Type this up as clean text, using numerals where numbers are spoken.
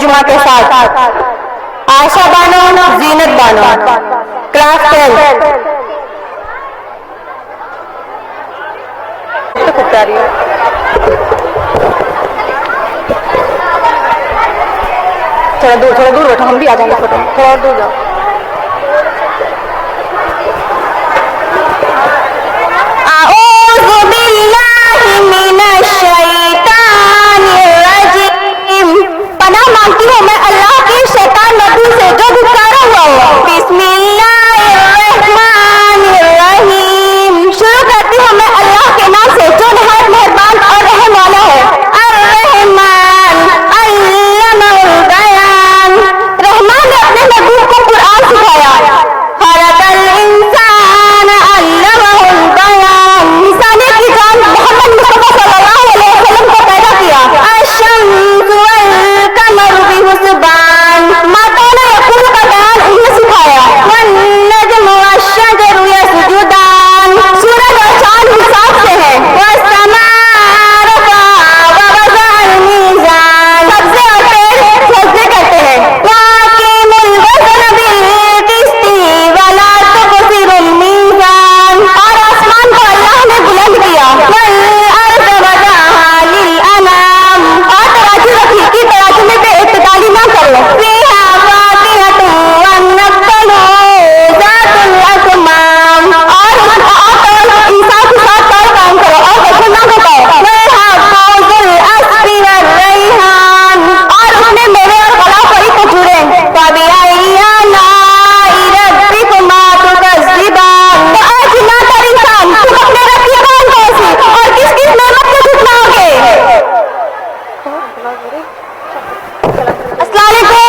ترجمہ کے ساتھ عائشہ بانو، زینت بانو، کلاس 10۔ تھوڑا دور بیٹھو، ہم بھی آ جائیں گے فوٹو، تھوڑا دور جاؤ۔ اعوذ باللہ من الشیطان الرجیم، پناہ مانگتی ہوں میں اللہ کی شیطان مردود سے جو دھتکارا ہوا ہو۔ بسم اللہ الرحمن الرحیم، شروع کرتی ہوں میں اللہ کے نام سے جو نہایت مہربان اور رحم والا ہے۔ الرحمن علمہ البیان، رحمان نے اپنے محبوب کو قرآن سکھایا۔ خلق الانسان علمہ البیان، انسانیت کی جان محمد مصطفیٰ صلی اللہ علیہ وسلم کو پیدا کیا۔ الشمس والقمر بحسبان، ما کان یکون کا بیان انہیں سکھایا۔ والنجم والشجر یسجدان، سورج اور چاند حساب سے ہے۔ والسماء رفعہا ووضع الميزان، سبزے اور پیڑ سجدے کرتے ہیں۔ وَأَقِیمُوا الْوَزْنَ بِالْقِسْطِ وَلَا تُخْسِرُوا الْمِیزَانَ، اور آسمان کو اللہ نے بلند کیا۔ وَالْأَرْضَ وَضَعَهَا لِلْأَنَامِ، اور ترازو رکھی کہ ترازو میں بے اعتدالی نہ کرو۔ فِيهَا فَاكِهَةٌ وَالنَّخْلُ ذَاتُ الْأَكْمَامِ، اور انصاف کے ساتھ طور قائم کرو اور دیکھو نہ گھٹاؤ۔ وَالْحَبُّ ذُو الْعَصْفِ وَالرَّیحَانِ، اور اس میں میوے اور غلہ پڑی کھجوریں۔ فَبِأَیِّ آلَاءِ رَبِّکُمَا تُکَذِّبَانِ، تو اے جنات اور انسان، تم اپنے رب کی کون سی اور کس کس نعمت کو جھٹلاؤ گے؟ السلام علیکم۔